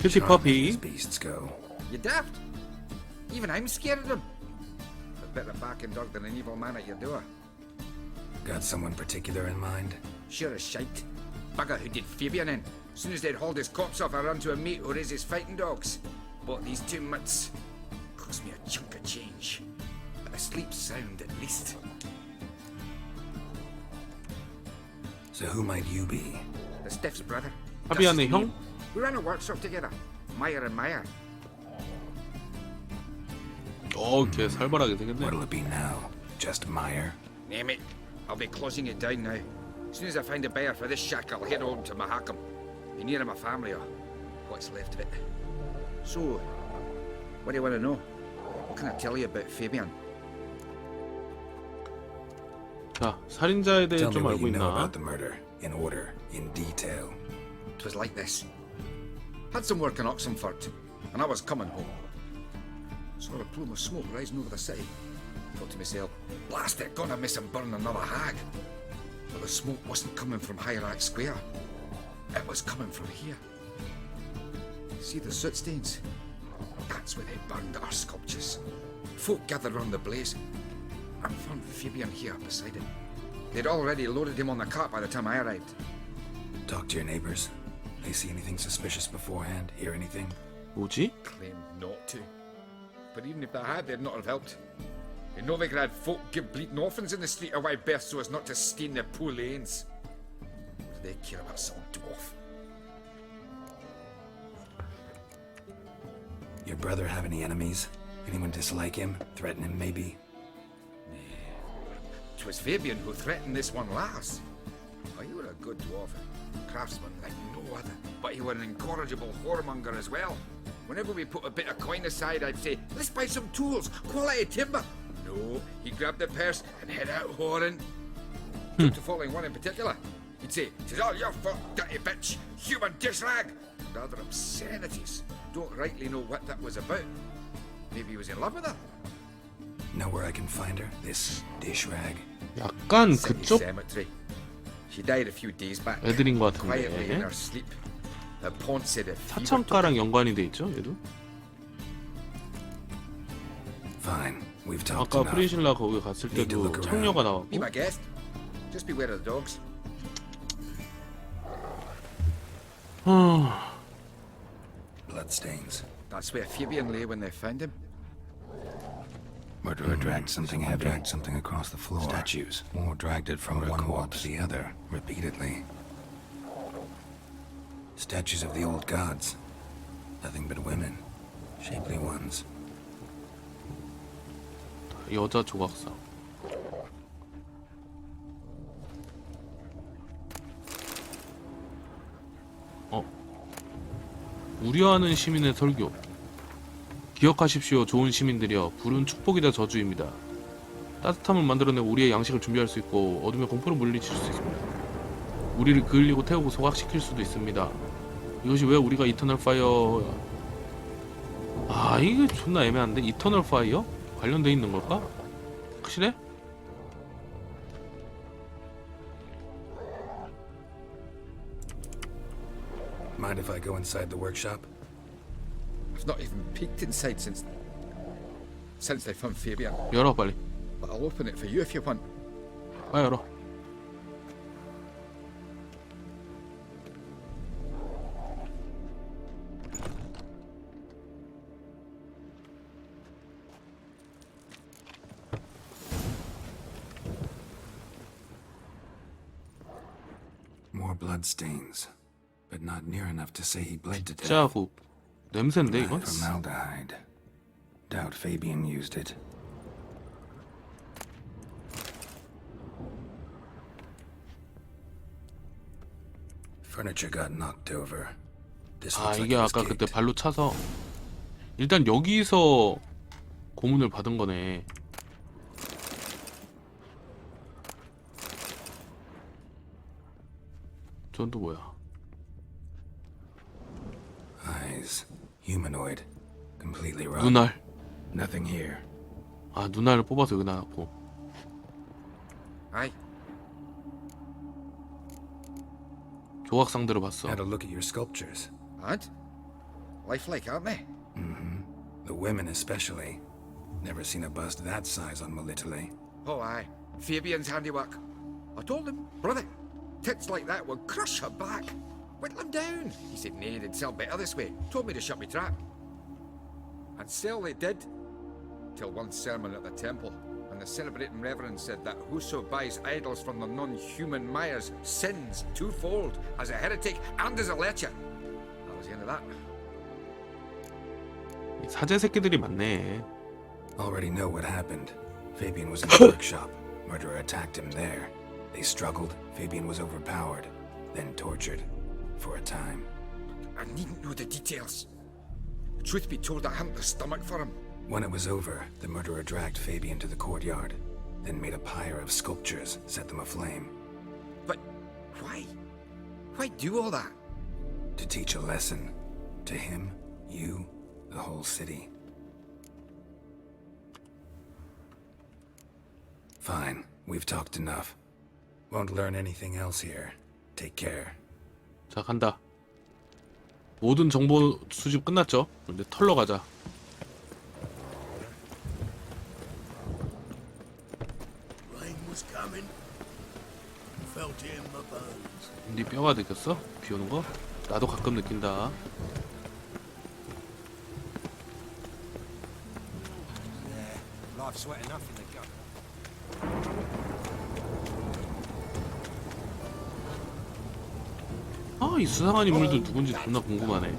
큐티 퍼피. beasts go. You daft? Even I'm scared of them. A better barking dog than an evil man at your door. Got someone particular in mind? Sure as shite. Bugger who did Fabian in. Soon as they'd hauled his corpse off, I run to a mate who raises fighting dogs. Bought these 2 mutts. Cost me a chunk of change. But I sleep sound at least. So who might you be? The Stiff's brother. 파비안의 형? We ran a workshop together. Meyer and Meyer. 걔 살벌하게 생겼네. What'll it be now? Just Meyer? Name it. I'll be closing it down now. As soon as I find a buyer for this shack, I'll head home to Mahakam. Be near my family or what's left of it. So, what do you want to know? What can I tell you about Fabian? 자, 살인자에 대해 Tell me 좀 what 알고 you know 있나? about the murder, in order, in detail. It was like this. Had some work in Oxenford, and I was coming home. Saw a plume of smoke rising over the city. Thought to myself, blast it, gonna miss and burn another hag. But the smoke wasn't coming from Hierarch Square. It was coming from here. See the soot stains? That's where they burned our sculptures. Folk gathered round the blaze and found Fabian here beside it. They'd already loaded him on the cart by the time I arrived. Talk to your neighbors. They see anything suspicious beforehand? Hear anything? 뭐지? Claimed not to. But even if they had, they'd not have helped. In Novigrad, had folk give bleating orphans in the street a wide berth so as not to stain their poor lanes. What do they care about some dwarf? Your brother have any enemies? Anyone dislike him? Threaten him, maybe? 'Twas Fabian who threatened this one last. Oh, you were a good dwarf, craftsman like no other. But you were an incorrigible whoremonger as well. Whenever we put a bit of coin aside, I'd say, let's buy some tools, quality timber. No, he grabbed the purse and head out whoring. Took to following one in particular. He'd say, "'Tis all your fault, dirty bitch, human dish rag," and other obscenities. Don't rightly know what that was about. Maybe he was in love with her. Know where I can find her? This dish rag? 약간 City 그쪽 cemetery. She died a few days back. 애들인 것 Quietly in 같은데. her sleep. The Pont said if he were to 사창가랑 연관이 돼 있죠, 얘도? Fine. We've talked 아까 enough. 프리실라 거기 갔을 Need to 때도 look 창녀가 be 나왔고. my guest. Just beware of the dogs. Bloodstains. That's where Fabian lay when they found him. Murderer dragged something heavy. Dragged something across the floor. Statues. Or dragged it from one wall to the other, repeatedly. Statues of the old gods. Nothing but women. Shapely ones. 여자 조각상. 우려하는 시민의 설교. 기억하십시오, 좋은 시민들이여. 불은 축복이다 저주입니다. 따뜻함을 만들어내 우리의 양식을 준비할 수 있고 어둠의 공포를 물리칠 수 있습니다. 우리를 그을리고 태우고 소각시킬 수도 있습니다. 이것이 왜 우리가 이터널 파이어... 이게 존나 애매한데? 이터널 파이어? 관련돼 있는 걸까? 확실해? Mind if I go inside the workshop? I've not even peeked inside since they found Fabian. 열어 빨리. But I'll open it for you if you want. 빨리 열어. More bloodstains. But not near enough to say he bled to death. 자국. 냄새인데 이건? Formaldehyde. Doubt Fabian used it. Furniture got knocked over. This looks like 이게 it was 아까 그때 kicked. 발로 차서 일단 여기서 고문을 받은 거네. 전 또 뭐야? Eyes. Humanoid. Completely wrong. 눈알. Nothing here. 눈알을 뽑아서 여기 놔놨고. Aye. 조각상들을 봤어. Had a look at your sculptures. And? Lifelike, aren't they? The women especially. Never seen a bust that size on Melitele. Oh, aye. Fabian's handiwork. I told him, brother, tits like that will crush her back. Whittle him down. He said, nay, they'd sell better this way. Told me to shut me trap. And sell they did. Till one sermon at the temple, and the celebrating reverend said that whoso buys idols from the non-human Myers sins twofold, as a heretic and as a lecher. That was the end of that. 이 사제 새끼들이 많네. Already know what happened. Fabian was in the workshop. Murderer attacked him there. They struggled. Fabian was overpowered, then tortured for a time. I needn't know the details. Truth be told, I hadn't the stomach for him. When it was over, the murderer dragged Fabian to the courtyard, then made a pyre of sculptures, set them aflame. But why? Why do all that? To teach a lesson. To him, you, the whole city. Fine, we've talked enough. Won't learn anything else here. Take care. 자, 간다. 모든 정보 수집 끝났죠? 이제 털러 가자. Rain was coming. Felt it in my bones. 네 뼈가 느꼈어? 비 오는 거? 나도 가끔 느낀다. Life's wet enough in the gut. 아, 이 수상한 인물들 누군지 존나 궁금하네.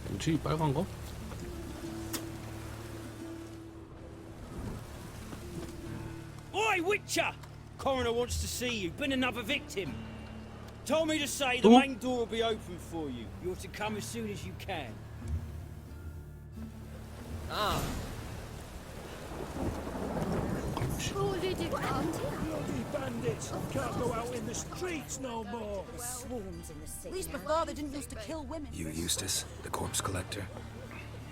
뭐지, 이 빨간 거? Oi, Witcher! Coroner wants to see you. Been another victim. Told me to say the Oh. main door will be open for you. You're to come as soon as you can. Truly devout. Bloody bandits can't go out in the streets no more. Swarms in the city. At least my father didn't used to kill women. You, Eustace, the corpse collector?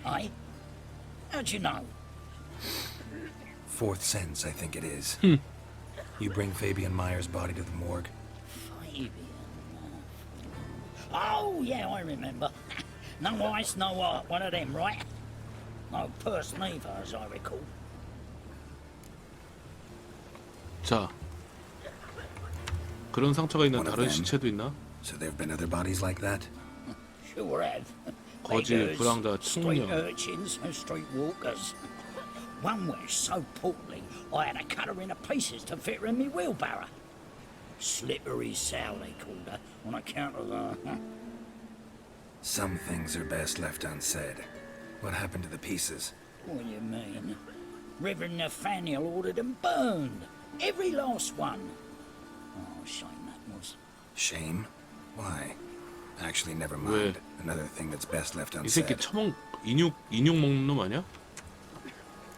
Aye? How'd you know? Fourth sense, I think it is. You bring Fabian Meyer's body to the morgue? Fabian. Oh, yeah, I remember. No ice, no art, one of them, right? No purse neither, as I recall. 자, 그런 상처가 있는 One of 다른 them. 시체도 있나? So there have been other bodies like that? Sure have. 거지, Beggars, 불황자, street 청년. urchins and street walkers. One was so portly, I had to cut her into pieces to fit her in me wheelbarrow. Slippery Sal, they called her, on account of the... Some things are best left unsaid. What happened to the pieces? What do you mean? Reverend Nathaniel ordered them burned. Every last one. Oh, shame that was. Shame? Why? Actually, never mind. 왜? Another thing that's best left 이 새끼 unsaid. 처먹 인육 먹는 놈 아니야?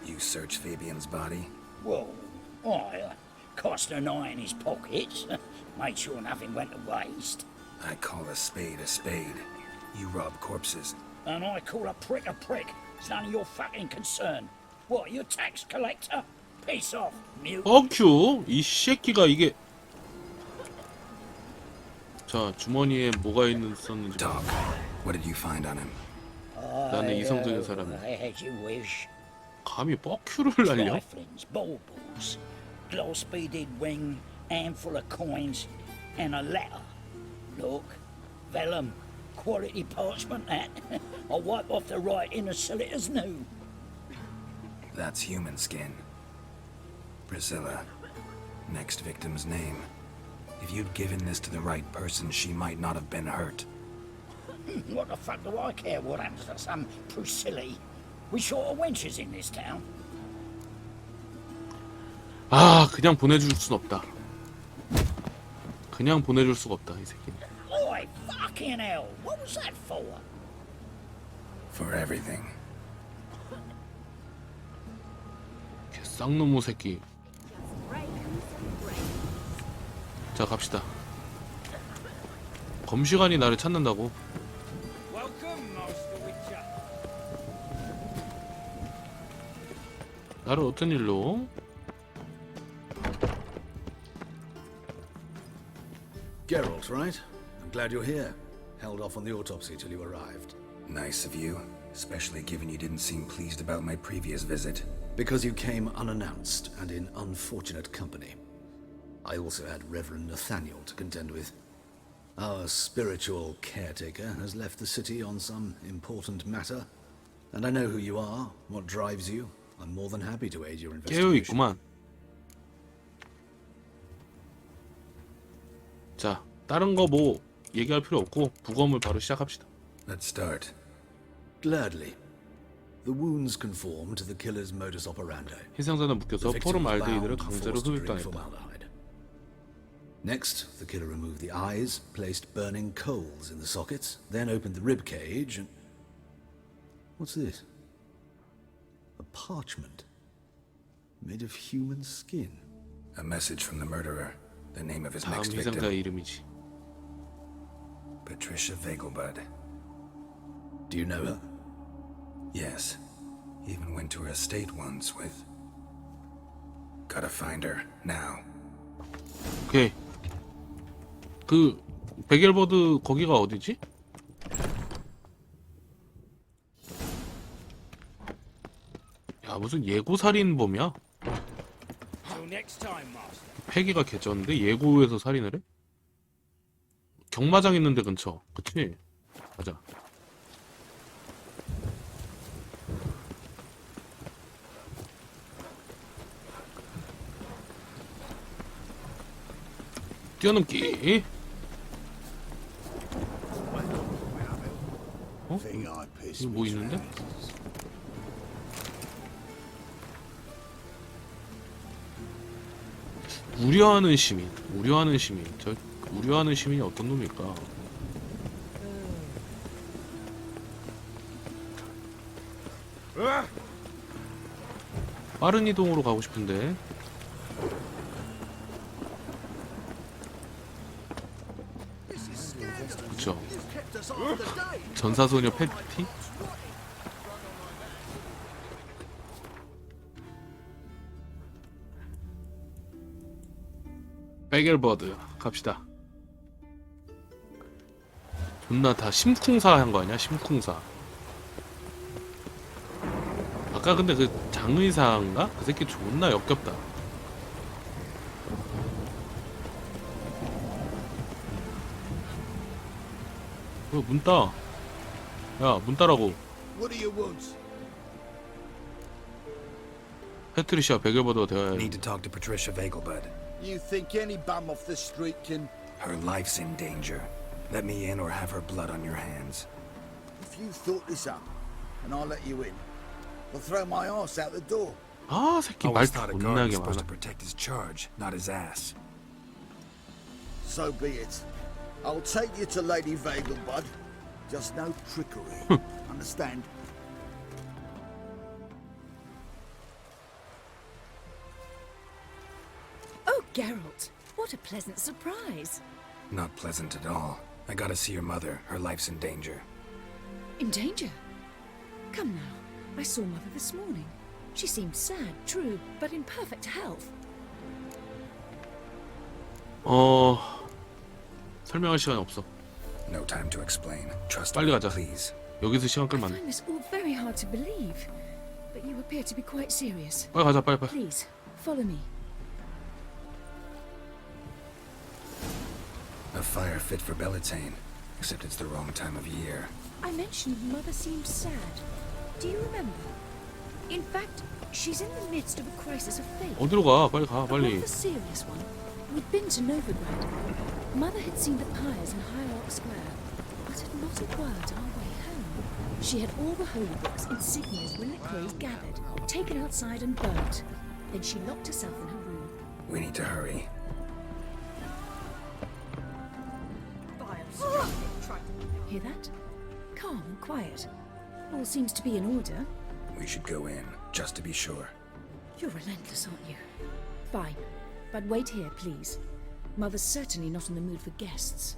You search Fabian's body? Well, I cast an eye in his pockets. Made sure nothing went to waste. I call a spade a spade. You rob corpses. And I call a prick a prick. It's none of your fucking concern. What, you tax collector? Piss off, mute. 큐! 이 새끼가 이게. 자, 주머니에 뭐가 있었는지. Dog. What did you find on him? 나는 이성적인 사람이야. As you wish. 감히 뻑큐를 날려? Triflings, baubles, gloss beaded ring, handful of coins, and a letter. Look, vellum, quality parchment that. I'll wipe off the writing and sell it as new. That's human skin. Priscilla. Next victim's name. If you'd given this to the right person, she might not have been hurt. What the fuck do I care what happens to some Priscilla? We short of wenches in this town. 아, 그냥 보내줄 순 없다. 그냥 보내줄 수가 없다, 이 새끼. Oi, fucking hell! What was that for? For everything. 쌍놈의 새끼. 자, 갑시다. 검시관이 나를 찾는다고. Welcome, Master Witcher. 나를 어떤 일로? Geralt, right? I'm glad you're here. Held off on the autopsy till you arrived. Nice of you, especially given you didn't seem pleased about my previous visit. Because you came unannounced and in unfortunate company. I also had Reverend Nathaniel to contend with. Our spiritual caretaker has left the city on some important matter, and I know who you are, what drives you. I'm more than happy to aid your 깨어 investigation. 있구만. 자, 다른 거 뭐 얘기할 필요 없고 부검을 바로 시작합시다. Let's start. Gladly. The wounds conform to the killer's modus operandi. 희생자는 묶여서 The victim was 포름알데히드를 bound and 강제로 forced to drink 흡입당했다. formaldehyde. Next, the killer removed the eyes, placed burning coals in the sockets, then opened the rib cage and... What's this? A parchment made of human skin. A message from the murderer. The name of his 다음 next 희생자의 victim. 이름이지. Patricia Vegelbud. Do you know her? Yes. Even went to her estate once with... Gotta find her, now. 오케이. 그 베겔버드 거기가 어디지? 야, 무슨 예고살인범이야? Till next time, master. 패기가 개쩌는데 예고에서 살인을 해? 경마장 있는데 근처. 그치? 가자. 뛰어넘기. 어? Think I pissed 이거 뭐 있는데? 우려하는 시민. 우려하는 시민. 저 우려하는 시민이 어떤 놈일까? 빠른 이동으로 가고 싶은데. 그쵸. 전사소녀 패티? 베겔버드 갑시다. 존나 다 심쿵사 한 거 아니야? 심쿵사. 아까 근데 그 장의사인가? 그 새끼 존나 역겹다. 문 따. 야, 문 따라고. What do you want? 패트리시아 베겔버드가 되어야 해. Need to talk to Patricia Vegelbud. You think any bum off the street can... Her life's in danger. Let me in or have her blood on your hands. If you thought this up, and I'll let you in, I'll throw my ass out the door. 아, 새끼 말 Always thought a guard was 존나게 supposed 많아. to protect his charge, not his ass. So be it. I'll take you to Lady Vegelbud. Just no trickery. Understand? Oh, Geralt, what a pleasant surprise. Not pleasant at all. I gotta see your mother. Her life's in danger. In danger? Come now, I saw Mother this morning. She seemed sad, true, but in perfect health. 설명할 시간이 없어. No time to explain. Trust 빨리 me, 가자. please. 여기서 시간 I 끌면 안 돼. find this all very hard to believe, but you appear to be quite serious. 빨리 가자, 빨리. Please, follow me. A fire fit for Bellatane, except it's the wrong time of year. I mentioned Mother seemed sad. Do you remember? In fact, she's in the midst of a crisis of faith. 어디로 가? 빨리 가, A 빨리. rather serious one. We'd been to Novigrad. Mother had seen the pyres in Hierarch Square, but had not inquired our way home. She had all the holy books, insignias, reliquaries gathered, taken outside and burnt. Then she locked herself in her room. We need to hurry. Hear that? Calm and quiet. All seems to be in order. We should go in, just to be sure. You're relentless, aren't you? Fine. But wait here, please. Mother's certainly not in the mood for guests.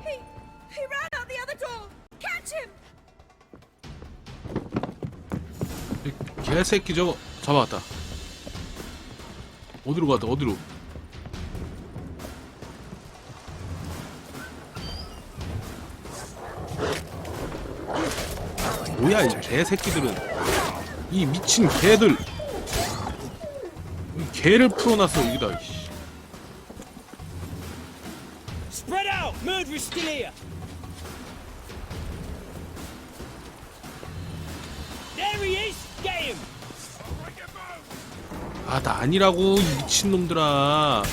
He ran out the other door! Catch him! 개새끼 저거 잡아왔다. 어디로 가자, 어디로? 뭐야 이 개새끼들은. 이 미친 개들. 이 개를 풀어놨어 여기다. 이씨. Spread out! Murderer's still here! There he is! Get him! 아, 나 아니라고 이 미친놈들아.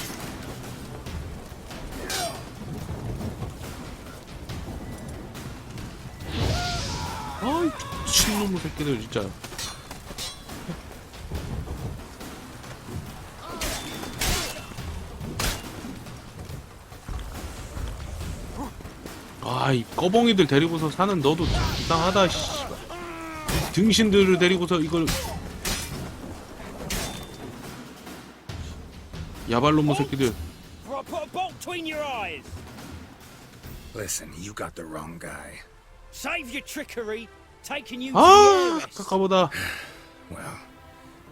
아이 미친놈의 새끼들 진짜. 아, 이 꺼벙이들 데리고서 사는 너도 이상하다 씨. 등신들을 데리고서 이걸. 야발놈의 새끼들. Before I put a bolt between your eyes! Listen, you got the wrong guy. Save your trickery! Taking you to the 아, heiress! 아까보다. Well,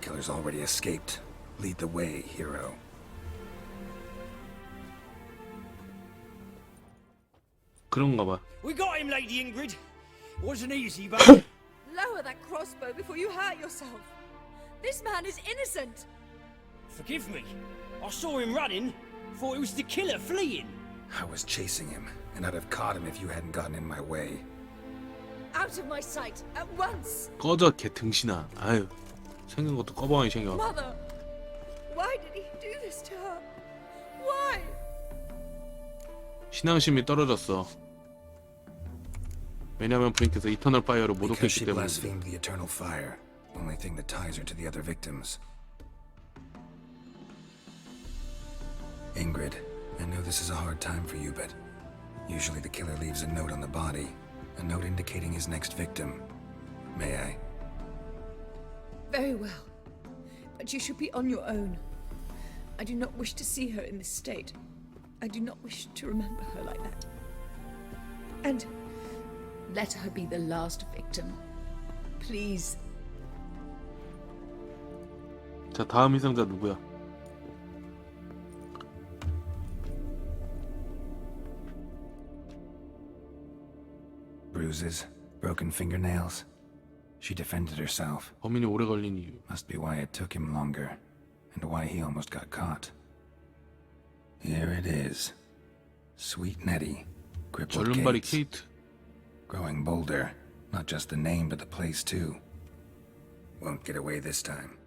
killer's already escaped. Lead the way, hero. 그런가 봐. We got him, Lady Ingrid! Wasn't easy, but... Lower that crossbow before you hurt yourself. This man is innocent. Forgive me. I saw him running. Thought it was the killer fleeing. I was chasing him, and I'd have caught him if you hadn't gotten in my way. Out of my sight, at once. 꺼져 개 등신아. 아유, 생긴 것도 꺼벙이 생겨. Mother, why did he do this to her? Why? 신앙심이 떨어졌어. 왜냐면 부인께서 이터널 파이어를 Because 모독했기 she 때문에. blasphemed the eternal fire. Only thing that ties her to the other victims. Ingrid, I know this is a hard time for you, but usually the killer leaves a note on the body. A note indicating his next victim. May I? Very well. But you should be on your own. I do not wish to see her in this state. I do not wish to remember her like that. And let her be the last victim. Please. 자, 다음 희생자 누구야? Bruises, broken fingernails. She defended herself. 범인이 오래 걸린 이유. Must be why it took him longer, and why he almost got caught. Here it is. Sweet Nettie, crippled 절름발이 Gates. 케이트. Growing bolder. Not just the name, but the place too. Won't get away this time.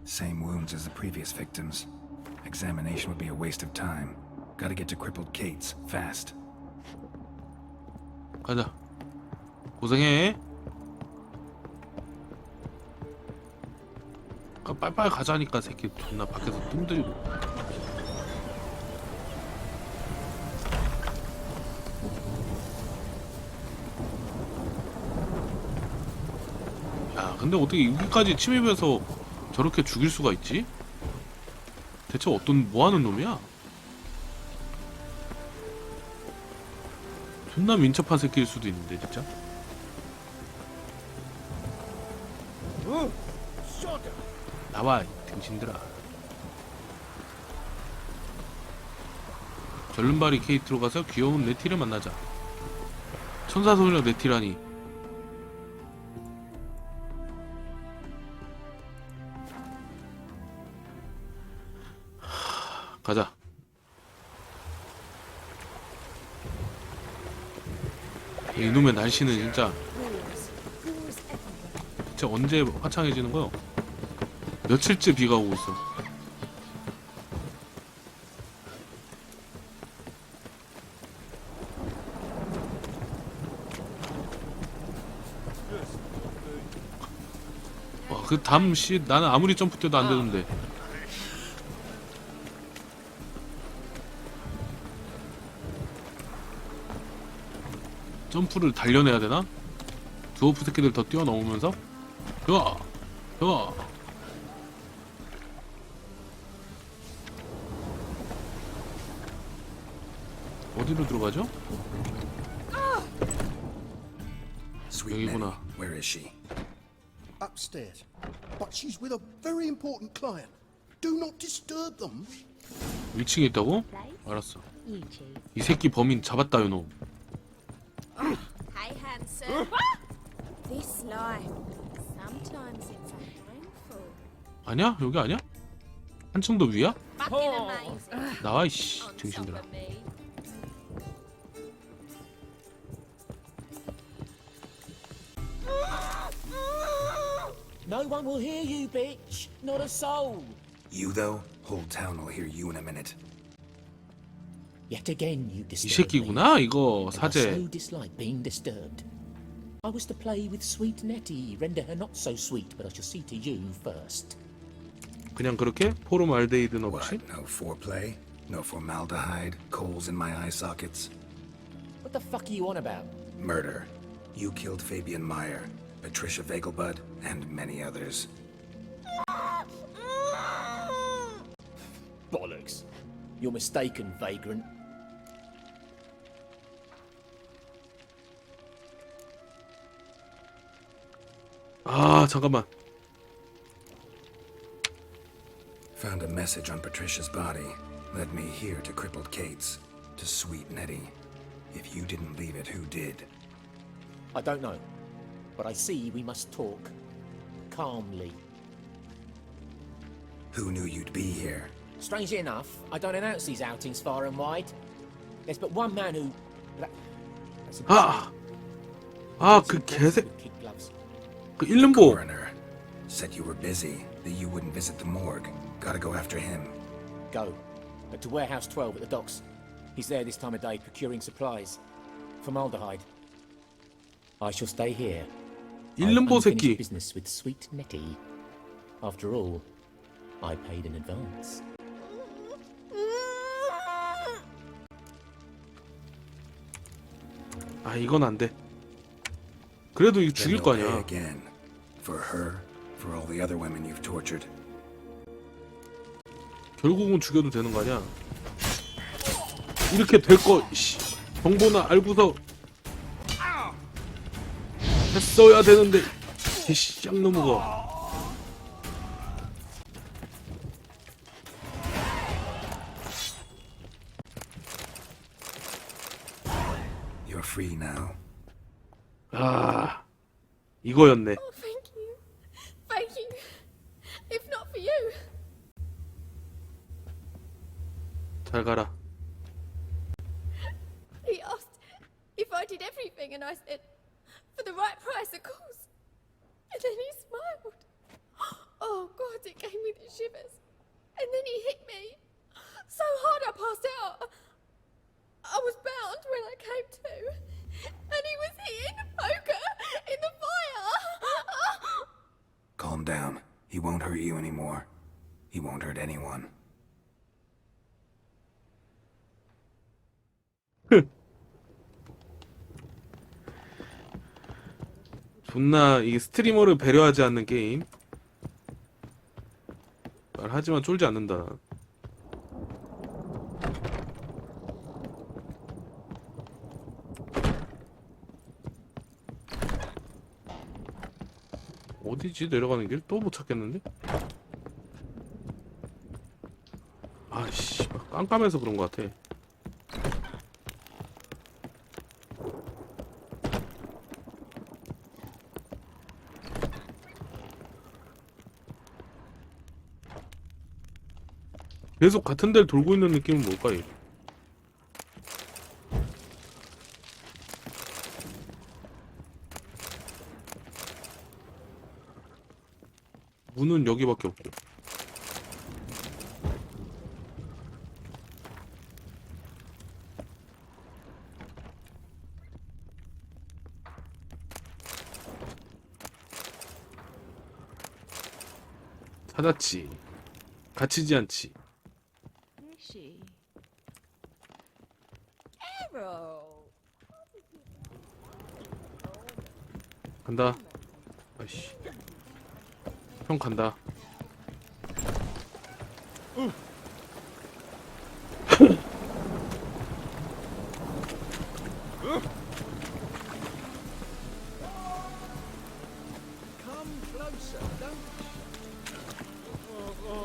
Same wounds as the previous victims. Examination would be a waste of time. Gotta get to crippled Kate's, fast. 가자. 고생해. 빨빨 가자니까 새끼 존나 밖에서 뜸들이고. 야, 근데 어떻게 여기까지 침입해서 저렇게 죽일 수가 있지? 대체 뭐하는 놈이야? 존나 민첩한 새끼일 수도 있는데 진짜. 나와 이 등신들아. 절름발이 케이트로 가서 귀여운 네티를 만나자. 천사소녀 네티라니. 가자. 이놈의 날씨는 진짜 대체 언제 화창해지는 거요? 며칠째 비가 오고 있어. 와, 그 담 씨 나는 아무리 점프 뛰어도 안 되는데. 점프를 단련해야 되나? 드워프 새끼들 더 뛰어넘으면서? 좋아! 좋아! 어디로 들어가죠? Sweet Nettie, 여기구나. where is she? Upstairs. But she's with a very important client. Do not disturb them. 1층에 있다고? 알았어. 이 새끼 범인 잡았다 요놈. Hey, handsome. This life. Sometimes it's a handful. 아니야? 여기 아니야? 한층 더 위야? Fucking amazing. 나와 이씨 On top 등신들아. of me. No one will hear you, bitch. Not a soul. You, though? Whole town will hear you in a minute. Yet again, you 이 disturb me. 새끼구나 이거 And I 사제. so dislike being disturbed. I was to play with sweet Nettie, render her not so sweet, but I shall see to you first. 그냥 그렇게 포름알데히드는 없이? What? No foreplay? No formaldehyde? Coals in my eye sockets? What the fuck are you on about? Murder. You killed Fabian Meyer, Patricia Vegelbud, and many others. Bollocks. You're mistaken, vagrant. 아 잠깐만. Found a message on Patricia's body. Led me here to crippled Kate's. To sweet Nettie. If you didn't leave it, who did? I don't know, but I see we must talk calmly. Who knew you'd be here? Strangely enough, I don't announce these outings far and wide. There's but one man who. That's 아, 아 그 개새 with kid gloves. 그 일름보. Coroner. Said you were busy, that you wouldn't visit the morgue. Gotta go after him. Go. To Warehouse 12 at the docks. He's there this time of day procuring supplies. Formaldehyde. I shall stay here. 일름보 I've unfinished 새끼. business with sweet Nettie. After all, I paid in advance. 아 이건 안 돼. 그래도 이거 Then 죽일 거 you'll pay 아니야. again. For her, for all the other women you've tortured. 결국은 죽여도 되는 거 아니야? 이렇게 될 거, 씨, 정보나 알고서 했어야 되는데, 개씨 쌍놈우가. You're free now. 아, 이거였네. Oh, thank you. Thank you. If not for you. 잘 가라. He asked if I did everything, and I said, for the right price, of course. And then he smiled. Oh, God, it gave me the shivers. And then he hit me so hard I passed out. I was bound when I came to. And he was hitting the poker in the fire. Calm down. He won't hurt you anymore. He won't hurt anyone. 존나 이 스트리머를 배려하지 않는 게임. 말하지만 쫄지 않는다. 어디지 내려가는 길? 또 못 찾겠는데? 아씨 깜깜해서 그런 것 같아. 계속 같은 데를 돌고 있는 느낌은 뭘까 이거? 문은 여기밖에 없고. 찾았지. 갇히지 않지. Is she? Carol! 간다. 아이씨. 형 간다.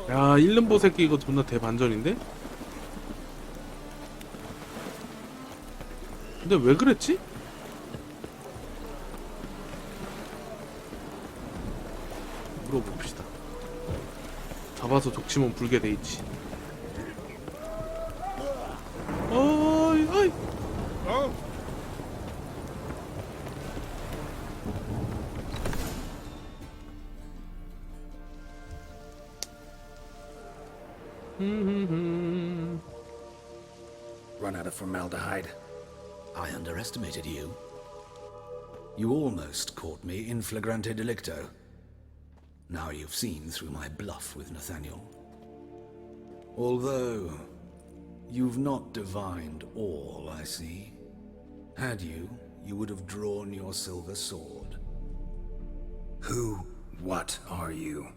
야, 일름보 새끼 이거 존나 대반전인데? 근데 왜 그랬지? 물어봅시다. 잡아서 족치면 불게 돼있지. 어이 어이. Run out of formaldehyde. I underestimated you. You almost caught me in flagrante delicto. Now you've seen through my bluff with Nathaniel. Although, you've not divined all, I see. Had you, you would have drawn your silver sword. What are you?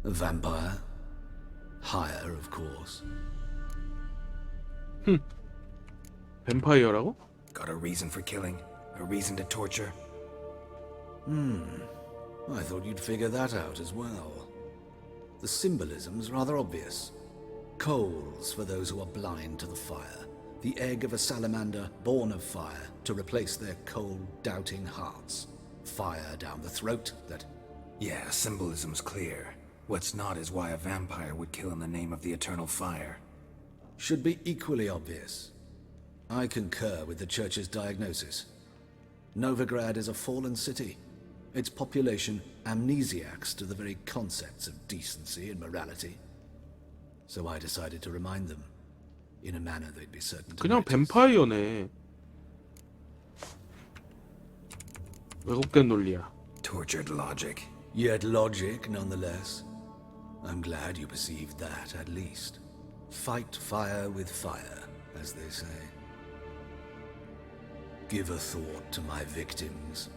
A vampire? Higher, of course. 뱀파이어라고? Got a reason for killing? A reason to torture? I thought you'd figure that out as well. The symbolism's rather obvious. Coals for those who are blind to the fire. The egg of a salamander born of fire to replace their cold, doubting hearts. Fire down the throat that... Yeah, symbolism's clear. What's not is why a vampire would kill in the name of the eternal fire. should be equally obvious. I concur with the Church's diagnosis. Novigrad is a fallen city. Its population amnesiacs to the very concepts of decency and morality. So I decided to remind them, in a manner they'd be certain to 그냥 notice. 뱀파이어네. 왜곡된 논리야. Tortured logic. Yet logic, nonetheless. I'm glad you perceived that, at least. Fight fire with fire, as they say. Give a thought to my victims.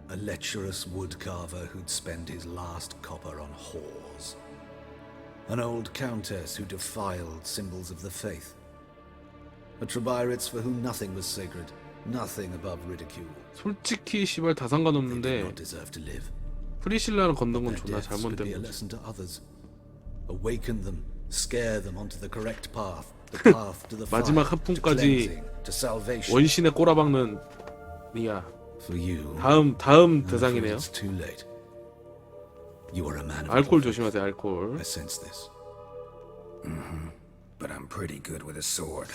A lecherous woodcarver who'd spend his last copper on whores. An old countess who defiled symbols of the faith. A Trebyritz for whom nothing was sacred, nothing above ridicule. 솔직히 씨발 다 They did 상관없는데 not deserve to live. 프리실라를 건든 건 Their 존나 deaths could 잘못된 be a 거지. lesson to others. Awaken them, scare them onto the correct path, the path to the fire, 마지막 to 하품까지 cleansing, to salvation. 원신에 꼬라박는 니야. For you, 다음 I'm afraid 대상이네요. it's too late. You are a man of 알코올 your faith. 조심하세요. 알코올. I sense this. But I'm pretty good with a sword.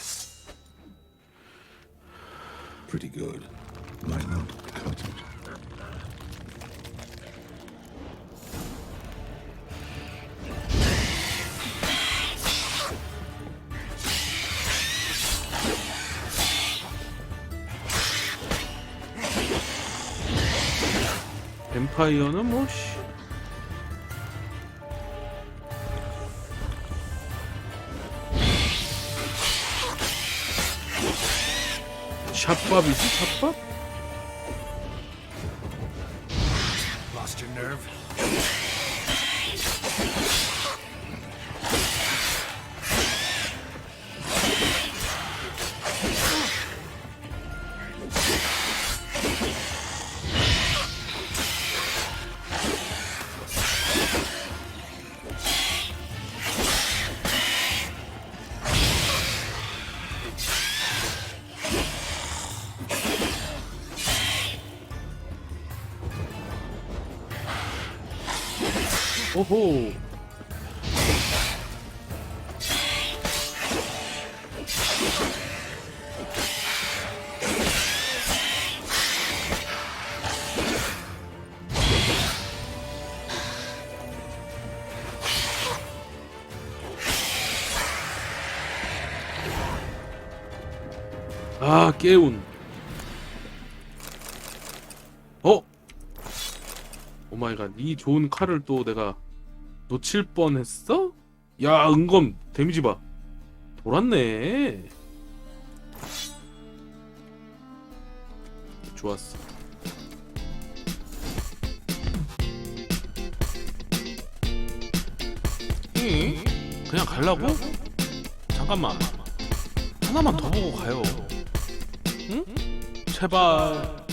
Pretty good. Might not cut it. 뱀파이어는 뭐 씨. 샷밥이지 샷밥? Lost your nerve? 오호. 아, 깨운. 오마이갓, 이 좋은 칼을 또 내가 놓칠 뻔했어? 야, 은검 데미지 봐. 돌았네. 좋았어. 그냥 가려고? 잠깐만. 하나만 더 보고 가요. 응? 제발.